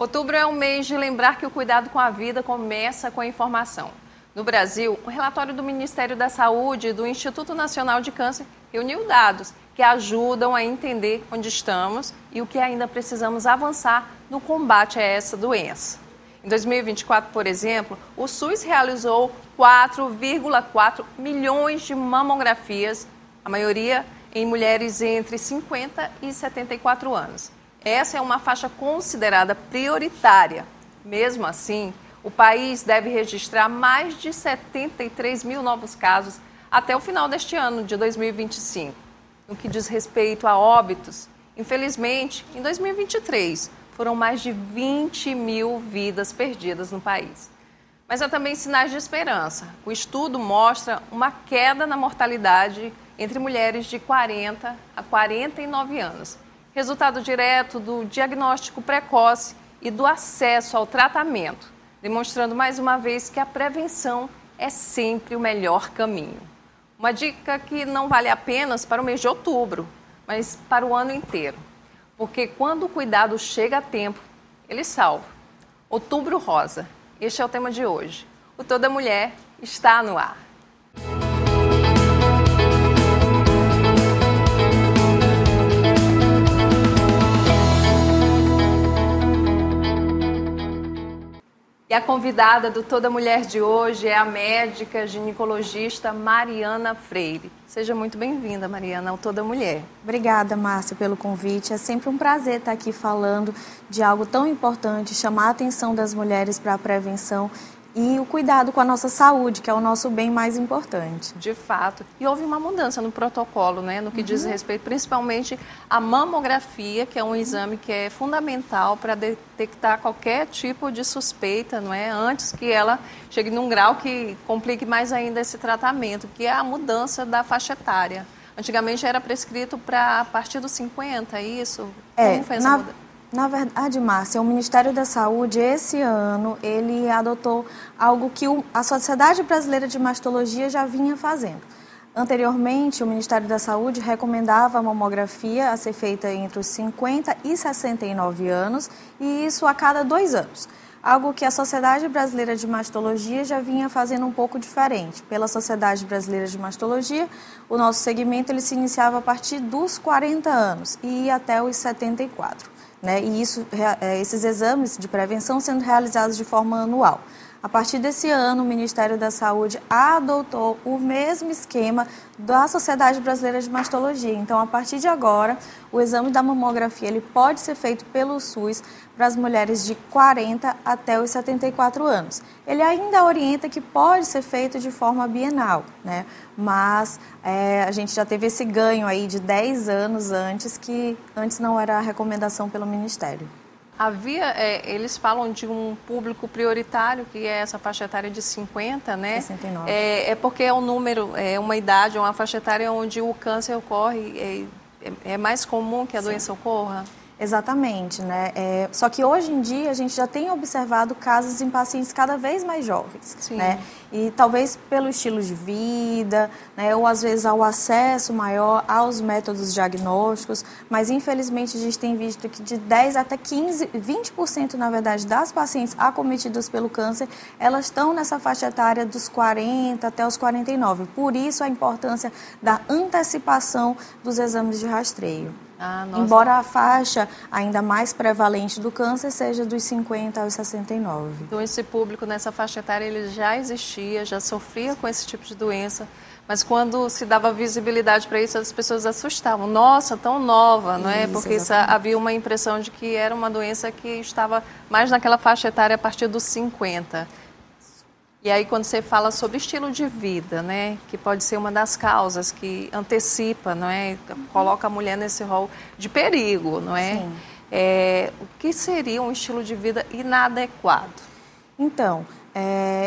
Outubro é um mês de lembrar que o cuidado com a vida começa com a informação. No Brasil, um relatório do Ministério da Saúde e do Instituto Nacional de Câncer reuniu dados que ajudam a entender onde estamos e o que ainda precisamos avançar no combate a essa doença. Em 2024, por exemplo, o SUS realizou 4,4 milhões de mamografias, a maioria em mulheres entre 50 e 74 anos. Essa é uma faixa considerada prioritária. Mesmo assim, o país deve registrar mais de 73 mil novos casos até o final deste ano, de 2025. No que diz respeito a óbitos, infelizmente, em 2023, foram mais de 20 mil vidas perdidas no país. Mas há também sinais de esperança. O estudo mostra uma queda na mortalidade entre mulheres de 40 a 49 anos. Resultado direto do diagnóstico precoce e do acesso ao tratamento, demonstrando mais uma vez que a prevenção é sempre o melhor caminho. Uma dica que não vale apenas para o mês de outubro, mas para o ano inteiro. Porque quando o cuidado chega a tempo, ele salva. Outubro Rosa, este é o tema de hoje. O Toda Mulher está no ar. E a convidada do Toda Mulher de hoje é a médica ginecologista Mariana Freire. Seja muito bem-vinda, Mariana, ao Toda Mulher. Obrigada, Márcia, pelo convite. É sempre um prazer estar aqui falando de algo tão importante, chamar a atenção das mulheres para a prevenção e o cuidado com a nossa saúde, que é o nosso bem mais importante. De fato. E houve uma mudança no protocolo, né, no que diz respeito principalmente à mamografia, que é um exame que é fundamental para detectar qualquer tipo de suspeita, não é, antes que ela chegue num grau que complique mais ainda esse tratamento, que é a mudança da faixa etária. Antigamente era prescrito para a partir dos 50, é isso? Como fez a mudança? Na verdade, Márcia, o Ministério da Saúde, esse ano, ele adotou algo que a Sociedade Brasileira de Mastologia já vinha fazendo. Anteriormente, o Ministério da Saúde recomendava a mamografia a ser feita entre os 50 e 69 anos, e isso a cada 2 anos. Algo que a Sociedade Brasileira de Mastologia já vinha fazendo um pouco diferente. Pela Sociedade Brasileira de Mastologia, o nosso segmento ele se iniciava a partir dos 40 anos e ia até os 74. E esses exames de prevenção sendo realizados de forma anual. A partir desse ano, o Ministério da Saúde adotou o mesmo esquema da Sociedade Brasileira de Mastologia. Então, a partir de agora, o exame da mamografia ele pode ser feito pelo SUS para as mulheres de 40 até os 74 anos. Ele ainda orienta que pode ser feito de forma bienal, né? Mas a gente já teve esse ganho aí de 10 anos antes, que antes não era a recomendação pelo Ministério. Eles falam de um público prioritário, que é essa faixa etária de 50, né? 69. É porque é um número, é uma idade, é uma faixa etária onde o câncer ocorre, é mais comum que a doença ocorra? Exatamente, né? Só que hoje em dia a gente já tem observado casos em pacientes cada vez mais jovens, Sim. né? E talvez pelo estilo de vida, né? Ou às vezes ao acesso maior aos métodos diagnósticos, mas infelizmente a gente tem visto que de 10 até 15, 20% na verdade das pacientes acometidas pelo câncer, elas estão nessa faixa etária dos 40 até os 49. Por isso a importância da antecipação dos exames de rastreio. Embora a faixa ainda mais prevalente do câncer seja dos 50 aos 69. Então esse público nessa faixa etária ele já existia, já sofria com esse tipo de doença, mas quando se dava visibilidade para isso, as pessoas assustavam. Nossa, tão nova, não é? Porque havia uma impressão de que era uma doença que estava mais naquela faixa etária a partir dos 50. E aí quando você fala sobre estilo de vida, né, que pode ser uma das causas que antecipa, não é, coloca a mulher nesse rol de perigo, não é? Sim. O que seria um estilo de vida inadequado? Então,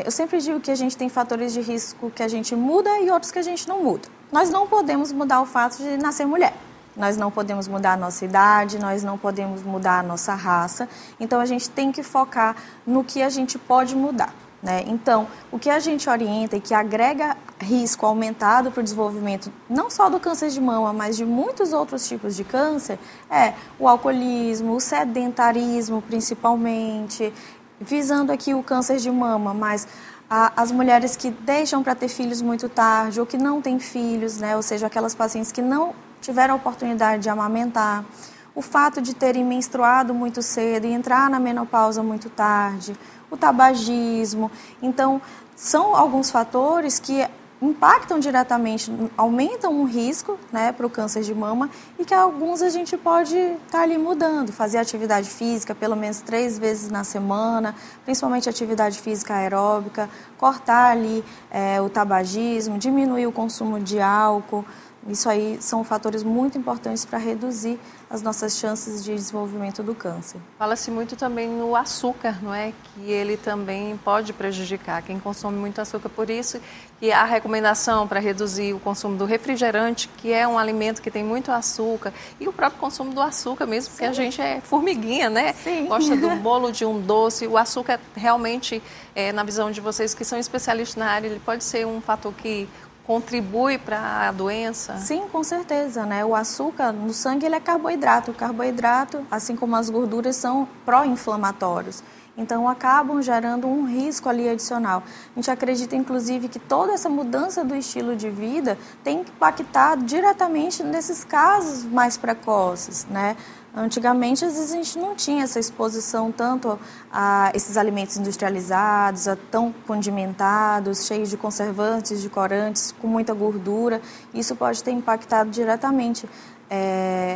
eu sempre digo que a gente tem fatores de risco que a gente muda e outros que a gente não muda. Nós não podemos mudar o fato de nascer mulher. Nós não podemos mudar a nossa idade, nós não podemos mudar a nossa raça. Então, a gente tem que focar no que a gente pode mudar. né? Então, o que a gente orienta e que agrega risco aumentado para o desenvolvimento não só do câncer de mama, mas de muitos outros tipos de câncer, é o alcoolismo, o sedentarismo principalmente, visando aqui o câncer de mama, mas as mulheres que deixam para ter filhos muito tarde ou que não têm filhos, né? Ou seja, aquelas pacientes que não tiveram a oportunidade de amamentar, o fato de terem menstruado muito cedo e entrar na menopausa muito tarde, o tabagismo. Então, são alguns fatores que impactam diretamente, aumentam o risco, né, para o câncer de mama e que alguns a gente pode estar ali mudando, fazer atividade física pelo menos 3 vezes na semana, principalmente atividade física aeróbica, cortar ali o tabagismo, diminuir o consumo de álcool. Isso aí são fatores muito importantes para reduzir as nossas chances de desenvolvimento do câncer. Fala-se muito também no açúcar, não é? Que ele também pode prejudicar quem consome muito açúcar. Por isso que a recomendação para reduzir o consumo do refrigerante, que é um alimento que tem muito açúcar, e o próprio consumo do açúcar mesmo, porque a gente é formiguinha, né? Sim. Gosta do bolo, de um doce. O açúcar realmente, na visão de vocês que são especialistas na área, ele pode ser um fator que contribui para a doença? Sim, com certeza, né? O açúcar no sangue ele é carboidrato. O carboidrato, assim como as gorduras, são pró-inflamatórios. Então, acabam gerando um risco ali adicional. A gente acredita, inclusive, que toda essa mudança do estilo de vida tem impactado diretamente nesses casos mais precoces, né? Antigamente, às vezes, a gente não tinha essa exposição tanto a esses alimentos industrializados, a tão condimentados, cheios de conservantes, de corantes, com muita gordura. Isso pode ter impactado diretamente,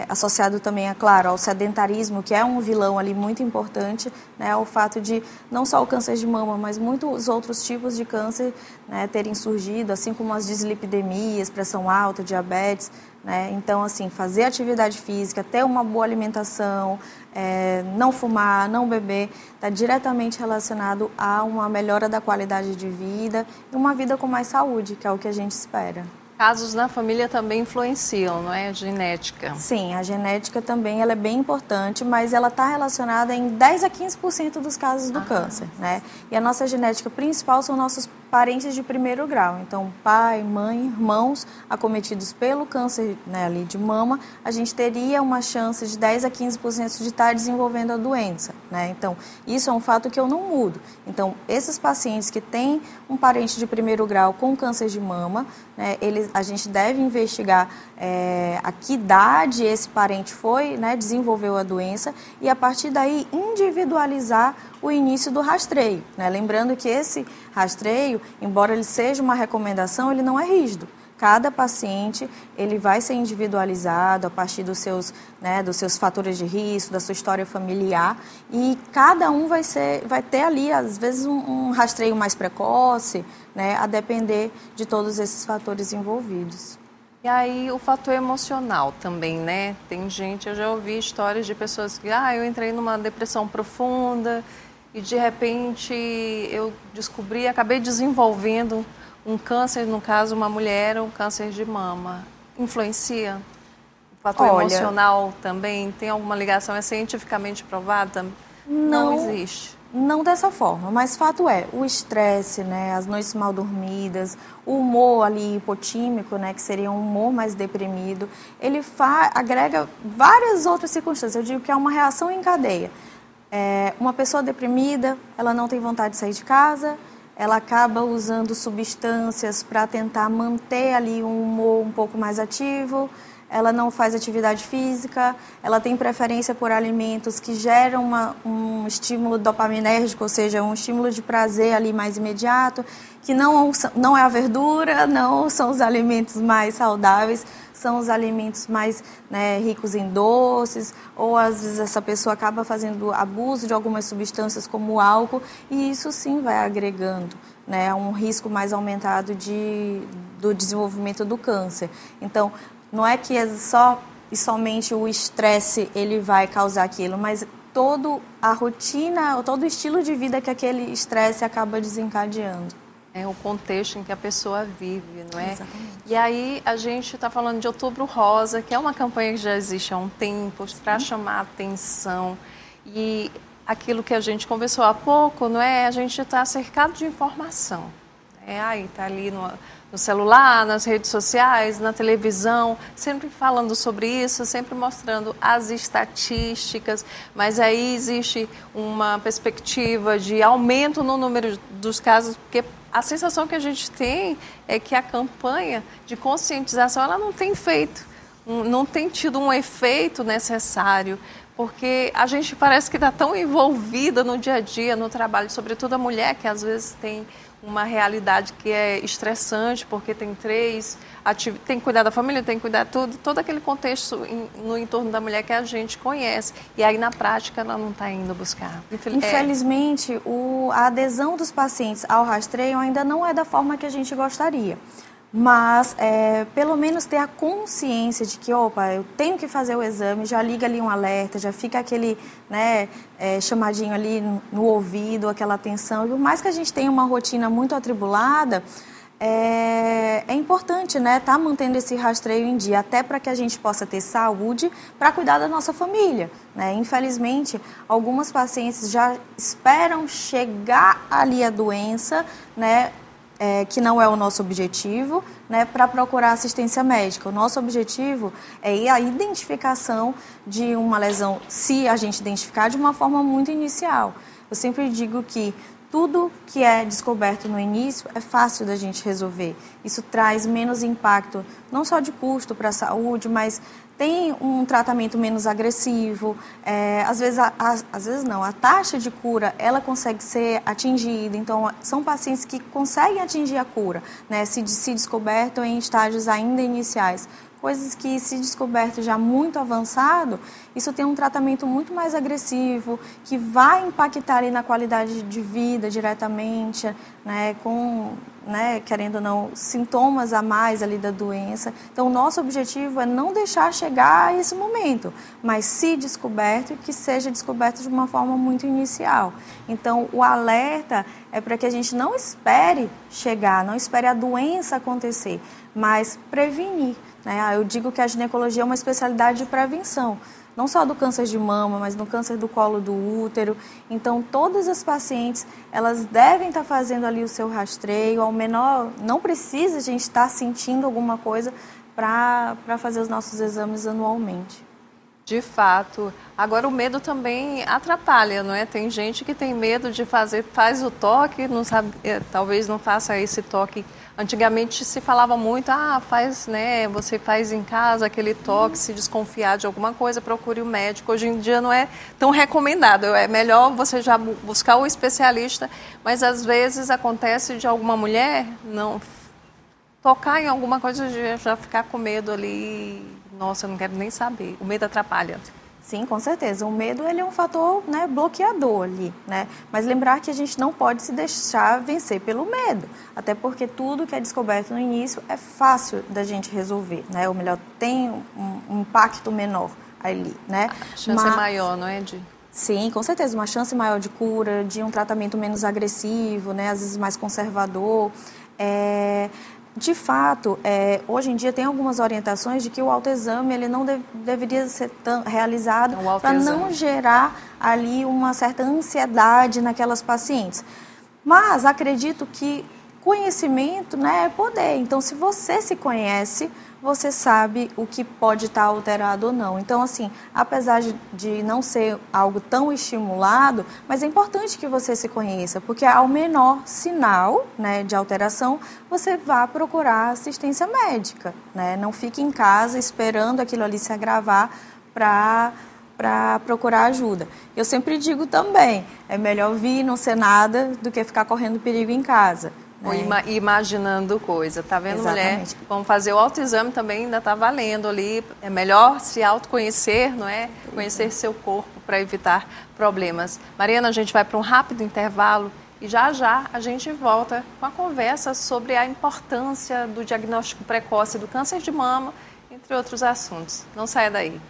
associado também, é claro, ao sedentarismo, que é um vilão ali muito importante, né, ao fato de não só o câncer de mama, mas muitos outros tipos de câncer, né, terem surgido, assim como as dislipidemias, pressão alta, diabetes, né? Então, assim, fazer atividade física, ter uma boa alimentação, não fumar, não beber, está diretamente relacionado a uma melhora da qualidade de vida e uma vida com mais saúde, que é o que a gente espera. Casos na família também influenciam, não é? A genética. Sim, a genética também ela é bem importante, mas ela está relacionada em 10 a 15% dos casos do câncer, né? E a nossa genética principal são nossos parentes de primeiro grau. Então, pai, mãe, irmãos acometidos pelo câncer, né, ali de mama, a gente teria uma chance de 10 a 15% de estar desenvolvendo a doença, né? Então, isso é um fato que eu não mudo. Então, esses pacientes que têm um parente de primeiro grau com câncer de mama, né, a gente deve investigar a que idade esse parente foi, né, desenvolveu a doença e, a partir daí, individualizar o início do rastreio, né? Lembrando que esse rastreio, embora ele seja uma recomendação, ele não é rígido. Cada paciente ele vai ser individualizado a partir dos seus fatores de risco, da sua história familiar, e cada um vai ter ali, às vezes, um rastreio mais precoce, né, a depender de todos esses fatores envolvidos. E aí o fator emocional também, né? Tem gente, eu já ouvi histórias de pessoas que, eu entrei numa depressão profunda e de repente eu descobri, acabei desenvolvendo um câncer, no caso uma mulher, um câncer de mama. Influencia? O fator emocional também? Tem alguma ligação? É cientificamente provada? Não existe. Não dessa forma, mas fato é, o estresse, né, as noites mal dormidas, o humor ali hipotímico, né, que seria um humor mais deprimido, ele agrega várias outras circunstâncias. Eu digo que é uma reação em cadeia. Uma pessoa deprimida, ela não tem vontade de sair de casa, ela acaba usando substâncias para tentar manter ali um humor um pouco mais ativo, ela não faz atividade física, ela tem preferência por alimentos que geram um estímulo dopaminérgico, ou seja, um estímulo de prazer ali mais imediato, que não é a verdura, não são os alimentos mais saudáveis, são os alimentos mais, né, ricos em doces, ou às vezes essa pessoa acaba fazendo abuso de algumas substâncias como o álcool, e isso sim vai agregando, né, um risco mais aumentado do desenvolvimento do câncer. Então, não é que só e somente o estresse ele vai causar aquilo, mas toda a rotina, todo o estilo de vida que aquele estresse acaba desencadeando. É o contexto em que a pessoa vive, não é? Exatamente. E aí a gente está falando de Outubro Rosa, que é uma campanha que já existe há um tempo para chamar a atenção. E aquilo que a gente conversou há pouco, não é? A gente está cercado de informação. Aí está ali no celular, nas redes sociais, na televisão, sempre falando sobre isso, sempre mostrando as estatísticas, mas aí existe uma perspectiva de aumento no número dos casos, porque a sensação que a gente tem é que a campanha de conscientização ela não tem não tem tido um efeito necessário, porque a gente parece que está tão envolvida no dia a dia, no trabalho, sobretudo a mulher, que às vezes tem uma realidade que é estressante, porque tem tem que cuidar da família, tem que cuidar de todo aquele contexto no entorno da mulher que a gente conhece. E aí, na prática, ela não está indo buscar. Infelizmente, a adesão dos pacientes ao rastreio ainda não é da forma que a gente gostaria. Mas, pelo menos ter a consciência de que, opa, eu tenho que fazer o exame, já liga ali um alerta, já fica aquele, né, chamadinho ali no ouvido, aquela atenção. E por mais que a gente tenha uma rotina muito atribulada, é importante, né, tá mantendo esse rastreio em dia, até para que a gente possa ter saúde para cuidar da nossa família, né? Infelizmente, algumas pacientes já esperam chegar ali a doença, né, que não é o nosso objetivo, né, para procurar assistência médica. O nosso objetivo é a identificação de uma lesão, se a gente identificar, de uma forma muito inicial. Eu sempre digo que tudo que é descoberto no início é fácil da gente resolver. Isso traz menos impacto, não só de custo para a saúde, mas tem um tratamento menos agressivo. Às vezes não, a taxa de cura ela consegue ser atingida. Então, são pacientes que conseguem atingir a cura, né, se descoberto em estágios ainda iniciais. Coisas que, se descoberto já muito avançado, isso tem um tratamento muito mais agressivo, que vai impactar ali na qualidade de vida diretamente, né, com, né, querendo ou não, sintomas a mais ali da doença. Então, o nosso objetivo é não deixar chegar a esse momento, mas, se descoberto, que seja descoberto de uma forma muito inicial. Então, o alerta é para que a gente não espere chegar, não espere a doença acontecer, mas prevenir. Eu digo que a ginecologia é uma especialidade de prevenção, não só do câncer de mama, mas no câncer do colo do útero. Então, todas as pacientes, elas devem estar fazendo ali o seu rastreio, ao menor, não precisa a gente estar sentindo alguma coisa para fazer os nossos exames anualmente. De fato. Agora, o medo também atrapalha, não é? Tem gente que tem medo de faz o toque, não sabe, talvez não faça esse toque. Antigamente se falava muito, né, você faz em casa aquele toque, se desconfiar de alguma coisa, procure o médico. Hoje em dia não é tão recomendado, é melhor você já buscar o especialista, mas às vezes acontece de alguma mulher não tocar em alguma coisa e já ficar com medo ali, nossa, eu não quero nem saber, o medo atrapalha. Sim, com certeza. O medo ele é um fator, né, bloqueador ali, né? Mas lembrar que a gente não pode se deixar vencer pelo medo, até porque tudo que é descoberto no início é fácil da gente resolver, né? Ou melhor, tem um impacto menor ali, né? A chance é maior, não é, Di? Sim, com certeza, uma chance maior de cura, de um tratamento menos agressivo, né? Às vezes mais conservador. De fato, hoje em dia tem algumas orientações de que o autoexame ele não deveria ser realizado para não gerar ali uma certa ansiedade naquelas pacientes. Mas acredito que conhecimento, né, é poder. Então, se você se conhece, você sabe o que pode estar alterado ou não. Então, assim, apesar de não ser algo tão estimulado, mas é importante que você se conheça, porque ao menor sinal, né, de alteração, você vá procurar assistência médica, né? Não fique em casa esperando aquilo ali se agravar para procurar ajuda. Eu sempre digo também, é melhor vir e não ser nada do que ficar correndo perigo em casa. Ou imaginando coisa, tá vendo, Exatamente. Mulher? Vamos fazer o autoexame também, ainda tá valendo ali. É melhor se autoconhecer, não é? Conhecer seu corpo para evitar problemas. Mariana, a gente vai para um rápido intervalo e já a gente volta com a conversa sobre a importância do diagnóstico precoce do câncer de mama, entre outros assuntos. Não saia daí.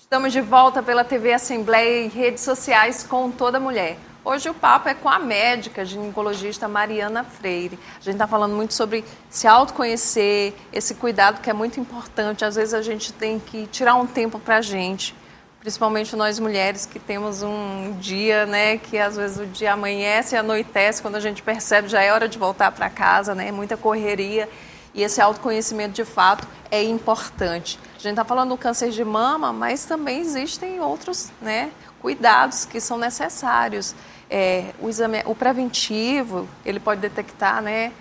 Estamos de volta pela TV Assembleia e redes sociais com Toda Mulher. Hoje o papo é com a médica ginecologista Mariana Freire. A gente está falando muito sobre se autoconhecer, esse cuidado que é muito importante. Às vezes a gente tem que tirar um tempo para a gente, principalmente nós mulheres que temos um dia, né, que às vezes o dia amanhece e anoitece, quando a gente percebe já é hora de voltar para casa, né, muita correria. E esse autoconhecimento, de fato, é importante. A gente está falando do câncer de mama, mas também existem outros, né, cuidados que são necessários. O preventivo, ele pode detectar, né,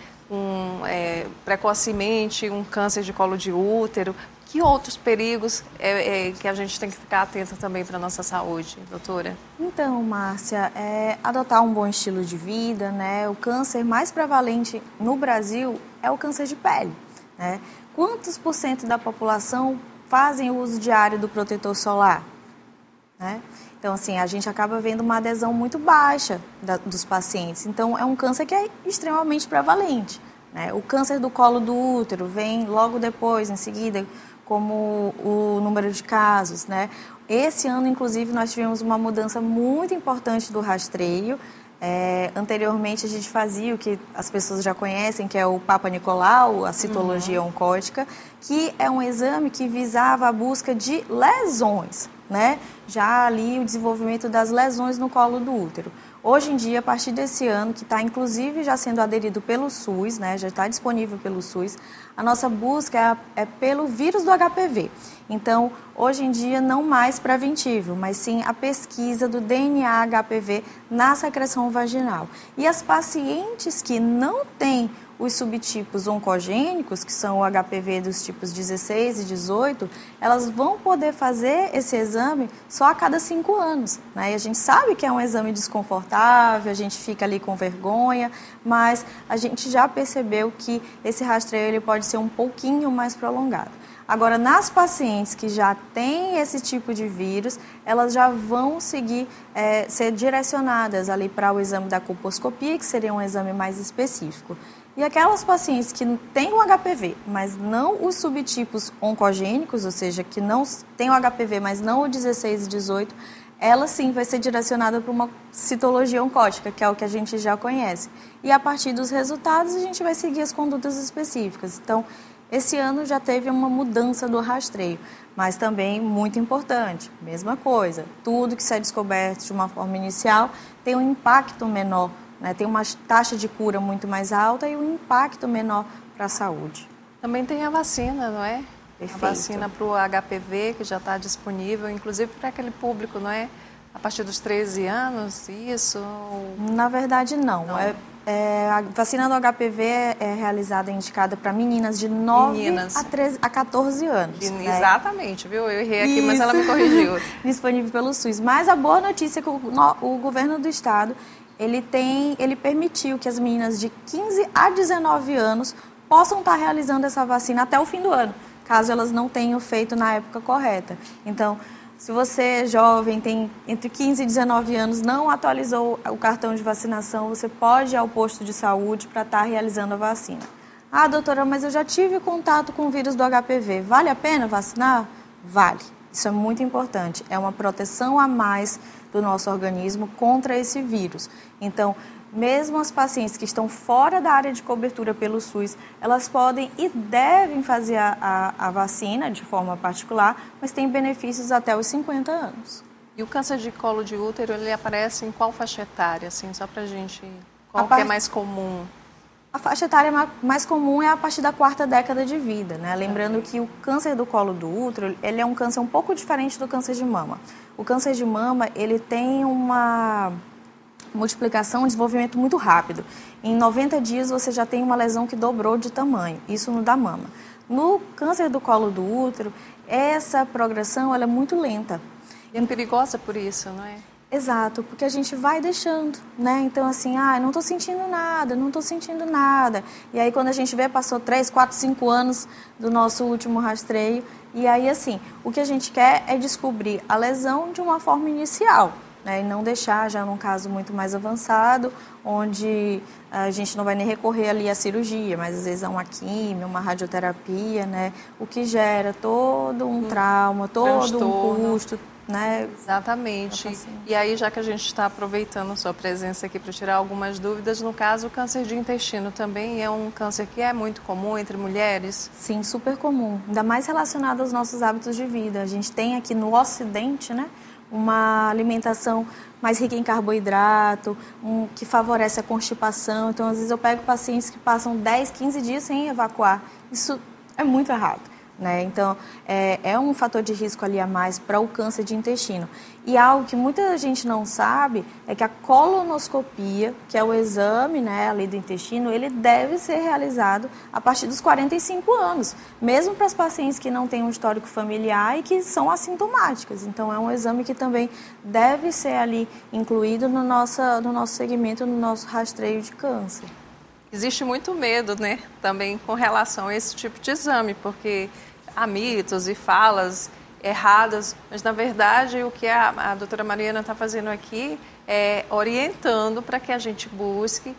precocemente um câncer de colo de útero. Que outros perigos que a gente tem que ficar atenta também para a nossa saúde, doutora? Então, Márcia, adotar um bom estilo de vida, né? O câncer mais prevalente no Brasil é o câncer de pele, né? Quantos por cento da população fazem o uso diário do protetor solar, né? Então, assim, a gente acaba vendo uma adesão muito baixa dos pacientes. Então, é um câncer que é extremamente prevalente, né? O câncer do colo do útero vem logo depois, em seguida, como o número de casos, né? Esse ano, inclusive, nós tivemos uma mudança muito importante do rastreio. Anteriormente, a gente fazia o que as pessoas já conhecem, que é o Papa Nicolau, a citologia oncótica, que é um exame que visava a busca de lesões, né? Já ali o desenvolvimento das lesões no colo do útero. Hoje em dia, a partir desse ano, que está inclusive já sendo aderido pelo SUS, né, já está disponível pelo SUS, a nossa busca é pelo vírus do HPV. Então, hoje em dia, não mais preventivo, mas sim a pesquisa do DNA HPV na secreção vaginal. E as pacientes que não têm os subtipos oncogênicos, que são o HPV dos tipos 16 e 18, elas vão poder fazer esse exame só a cada 5 anos. Né? E a gente sabe que é um exame desconfortável, a gente fica ali com vergonha, mas a gente já percebeu que esse rastreio ele pode ser um pouquinho mais prolongado. Agora, nas pacientes que já têm esse tipo de vírus, elas já vão ser direcionadas ali para o exame da colposcopia, que seria um exame mais específico. E aquelas pacientes que têm o HPV, mas não os subtipos oncogênicos, ou seja, que não têm o HPV, mas não o 16 e 18, ela sim vai ser direcionada para uma citologia oncótica, que é o que a gente já conhece. E a partir dos resultados, a gente vai seguir as condutas específicas. Então, esse ano já teve uma mudança do rastreio, mas também muito importante, mesma coisa, tudo que se é descoberto de uma forma inicial tem um impacto menor, né? Tem uma taxa de cura muito mais alta e um impacto menor para a saúde. Também tem a vacina, não é? Perfeito. A vacina para o HPV, que já está disponível, inclusive para aquele público, não é? A partir dos 13 anos, isso? Na verdade, não. A vacina do HPV é realizada e indicada para meninas de 9 a 14 anos. Né? Exatamente, viu? Eu errei aqui, mas ela me corrigiu. Disponível pelo SUS. Mas a boa notícia é que o governo do estado ele permitiu que as meninas de 15 a 19 anos possam estar realizando essa vacina até o fim do ano, caso elas não tenham feito na época correta. Então, se você é jovem, tem entre 15 e 19 anos, não atualizou o cartão de vacinação, você pode ir ao posto de saúde para estar realizando a vacina. Ah, doutora, mas eu já tive contato com o vírus do HPV. Vale a pena vacinar? Vale. Isso é muito importante. É uma proteção a mais do nosso organismo contra esse vírus. Então, mesmo as pacientes que estão fora da área de cobertura pelo SUS, elas podem e devem fazer a vacina de forma particular, mas tem benefícios até os 50 anos. E o câncer de colo de útero, ele aparece em qual faixa etária, assim, só pra gente... Qual que é mais comum? A faixa etária mais comum é a partir da 4ª década de vida, né? Lembrando que o câncer do colo do útero, ele é um câncer um pouco diferente do câncer de mama. O câncer de mama, ele tem uma multiplicação, um desenvolvimento muito rápido. Em 90 dias você já tem uma lesão que dobrou de tamanho, isso no da mama. No câncer do colo do útero, essa progressão ela é muito lenta. E é perigosa por isso, não é? Exato, porque a gente vai deixando, né? Então, assim, não estou sentindo nada. E aí, quando a gente vê, passou 3, 4, 5 anos do nosso último rastreio. E aí, assim, o que a gente quer é descobrir a lesão de uma forma inicial, né, e não deixar já num caso muito mais avançado, onde a gente não vai nem recorrer ali à cirurgia, mas às vezes a uma quimio, uma radioterapia, né, o que gera todo um trauma, todo um custo, né? Exatamente. E aí, já que a gente está aproveitando a sua presença aqui para tirar algumas dúvidas, no caso, o câncer de intestino também é um câncer que é muito comum entre mulheres? Sim, super comum, ainda mais relacionado aos nossos hábitos de vida. A gente tem aqui no Ocidente, né, uma alimentação mais rica em carboidrato, que favorece a constipação. Então, às vezes eu pego pacientes que passam 10, 15 dias sem evacuar. Isso é muito errado, né? Então, é um fator de risco ali a mais para o câncer de intestino. E algo que muita gente não sabe é que a colonoscopia, que é o exame, né, ali do intestino, ele deve ser realizado a partir dos 45 anos, mesmo para as pacientes que não têm um histórico familiar e que são assintomáticas. Então, é um exame que também deve ser ali incluído no nosso segmento, no nosso rastreio de câncer. Existe muito medo, né, também com relação a esse tipo de exame, porque há mitos e falas erradas, mas na verdade o que a doutora Mariana está fazendo aqui é orientando para que a gente busque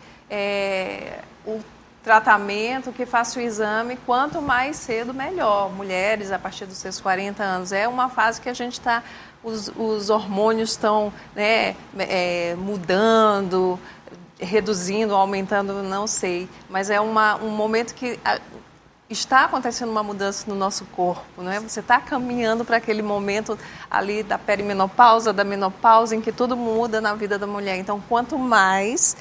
o tratamento, que faça o exame, quanto mais cedo melhor. Mulheres a partir dos seus 40 anos, é uma fase que a gente está, os hormônios estão, né, mudando, reduzindo, aumentando, não sei, mas é um momento que está acontecendo uma mudança no nosso corpo, não é? Você está caminhando para aquele momento ali da perimenopausa, da menopausa, em que tudo muda na vida da mulher. Então, quanto mais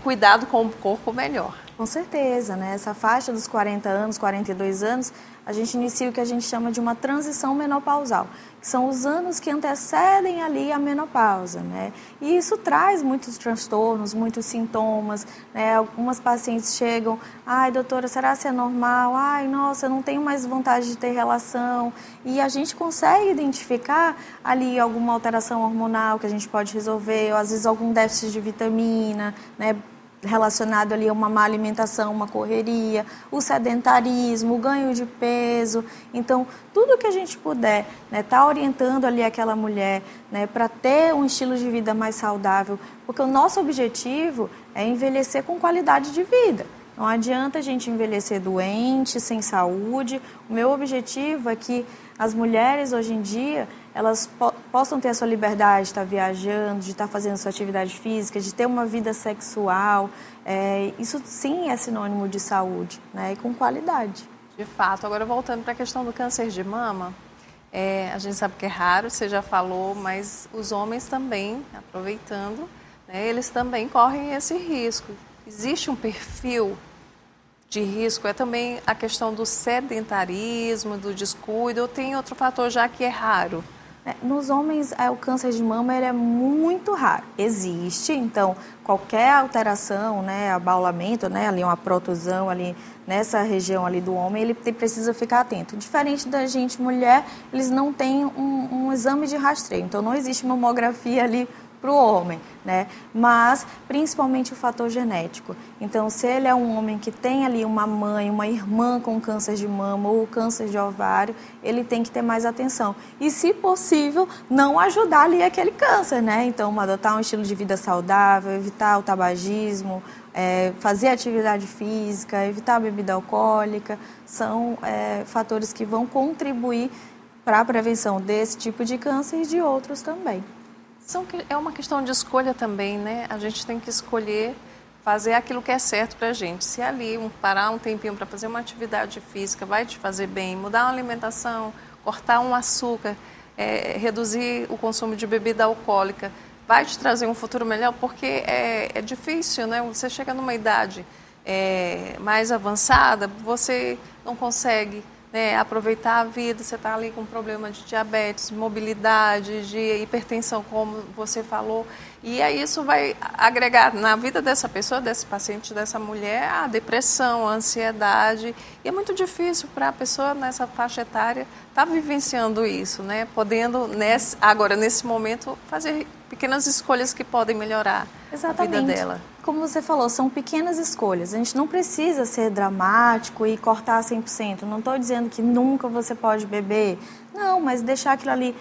cuidado com o corpo, melhor. Com certeza, né? Essa faixa dos 40 anos, 42 anos, a gente inicia o que a gente chama de uma transição menopausal, que são os anos que antecedem ali a menopausa, né? E isso traz muitos transtornos, muitos sintomas, né? Algumas pacientes chegam, ai, doutora, será que é normal? Ai, nossa, eu não tenho mais vontade de ter relação. E a gente consegue identificar ali alguma alteração hormonal que a gente pode resolver, ou às vezes algum déficit de vitamina, né? Relacionado ali a uma má alimentação, uma correria, o sedentarismo, o ganho de peso. Então, tudo que a gente puder, né, tá orientando ali aquela mulher, né, para ter um estilo de vida mais saudável, porque o nosso objetivo é envelhecer com qualidade de vida. Não adianta a gente envelhecer doente, sem saúde. O meu objetivo é que as mulheres hoje em dia, elas possam ter a sua liberdade de estar viajando, de estar fazendo sua atividade física, de ter uma vida sexual. Isso sim é sinônimo de saúde, né, e com qualidade. De fato. Agora, voltando para a questão do câncer de mama, a gente sabe que é raro, você já falou, mas os homens também, aproveitando, né, eles também correm esse risco. Existe um perfil de risco? É também a questão do sedentarismo, do descuido, ou tem outro fator já que é raro? Nos homens, o câncer de mama ele é muito raro. Existe, então, qualquer alteração, né, abaulamento, né, ali uma protusão ali nessa região ali do homem, ele precisa ficar atento. Diferente da gente, mulher, eles não têm um exame de rastreio, então não existe mamografia ali para o homem, né? Mas principalmente o fator genético. Então, se ele é um homem que tem ali uma mãe, uma irmã com câncer de mama ou câncer de ovário, ele tem que ter mais atenção. E, se possível, não ajudar ali aquele câncer, né? Então, adotar um estilo de vida saudável, evitar o tabagismo, fazer atividade física, evitar a bebida alcoólica, são fatores que vão contribuir para a prevenção desse tipo de câncer e de outros também. É uma questão de escolha também, né? A gente tem que escolher fazer aquilo que é certo para a gente. Se ali parar um tempinho para fazer uma atividade física vai te fazer bem, mudar a alimentação, cortar um açúcar, reduzir o consumo de bebida alcoólica, vai te trazer um futuro melhor, porque é difícil, né? Você chega numa idade mais avançada, você não consegue, né, aproveitar a vida, você está ali com problema de diabetes, mobilidade, de hipertensão, como você falou, e aí isso vai agregar na vida dessa pessoa, desse paciente, dessa mulher, a depressão, a ansiedade, e é muito difícil para a pessoa nessa faixa etária estar vivenciando isso, né, podendo agora, nesse momento, fazer pequenas escolhas que podem melhorar a vida dela. Como você falou, são pequenas escolhas. A gente não precisa ser dramático e cortar 100%. Não estou dizendo que nunca você pode beber. Não, mas deixar aquilo ali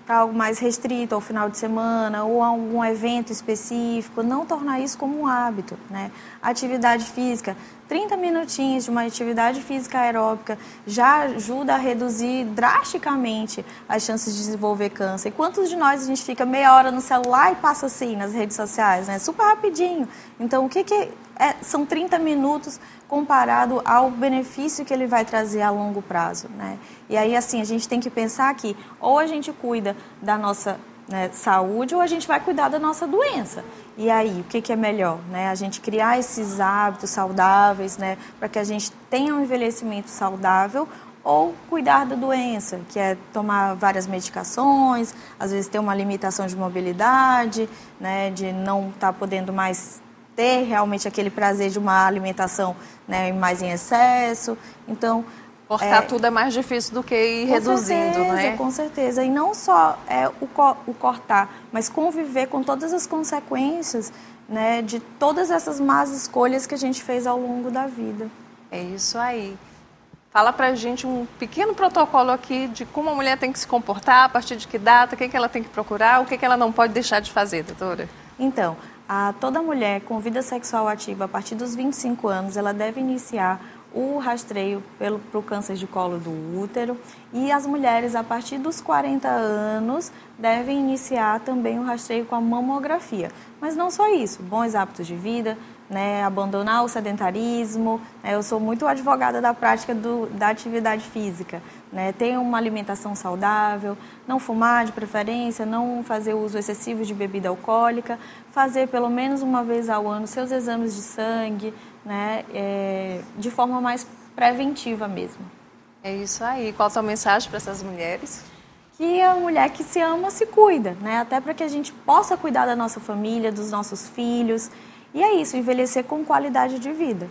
para algo mais restrito ao final de semana ou a algum evento específico, não tornar isso como um hábito, né? Atividade física, 30 minutinhos de uma atividade física aeróbica já ajuda a reduzir drasticamente as chances de desenvolver câncer. E quantos de nós a gente fica meia hora no celular e passa assim nas redes sociais, né? Super rapidinho. Então, o que são 30 minutos comparado ao benefício que ele vai trazer a longo prazo, né? E aí, assim, a gente tem que pensar que ou a gente cuida da nossa, né, saúde ou a gente vai cuidar da nossa doença. E aí, o que é melhor, né? A gente criar esses hábitos saudáveis, né, para que a gente tenha um envelhecimento saudável, ou cuidar da doença, que é tomar várias medicações, às vezes ter uma limitação de mobilidade, né, de não estar podendo mais ter realmente aquele prazer de uma alimentação, né, mais em excesso. Então, cortar tudo é mais difícil do que ir reduzindo, né? Com certeza. E não só o cortar, mas conviver com todas as consequências, né, de todas essas más escolhas que a gente fez ao longo da vida. É isso aí. Fala pra gente um pequeno protocolo aqui de como a mulher tem que se comportar, a partir de que data, o que ela tem que procurar, o que ela não pode deixar de fazer, doutora? Então, toda mulher com vida sexual ativa a partir dos 25 anos, ela deve iniciar o rastreio para o câncer de colo do útero, e as mulheres a partir dos 40 anos devem iniciar também o rastreio com a mamografia. Mas não só isso, bons hábitos de vida, né, abandonar o sedentarismo, né, eu sou muito advogada da prática da atividade física, né, ter uma alimentação saudável, não fumar de preferência, não fazer uso excessivo de bebida alcoólica, fazer pelo menos uma vez ao ano seus exames de sangue, né, de forma mais preventiva mesmo. É isso aí. Qual a sua mensagem para essas mulheres? Que a mulher que se ama se cuida, né, até para que a gente possa cuidar da nossa família, dos nossos filhos. E é isso, envelhecer com qualidade de vida.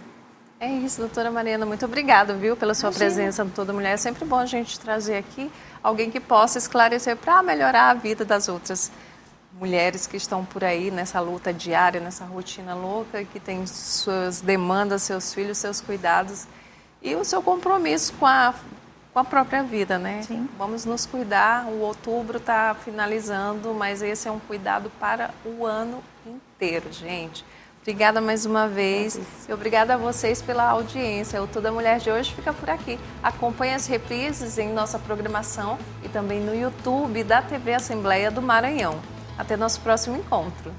É isso, doutora Mariana, muito obrigada, viu, pela sua presença no Toda Mulher. É sempre bom a gente trazer aqui alguém que possa esclarecer para melhorar a vida das outras mulheres que estão por aí nessa luta diária, nessa rotina louca, que tem suas demandas, seus filhos, seus cuidados e o seu compromisso com a própria vida, né? Sim. Vamos nos cuidar, o outubro está finalizando, mas esse é um cuidado para o ano inteiro, gente. Obrigada mais uma vez e obrigada a vocês pela audiência. O Toda Mulher de hoje fica por aqui. Acompanhe as reprises em nossa programação e também no YouTube da TV Assembleia do Maranhão. Até nosso próximo encontro.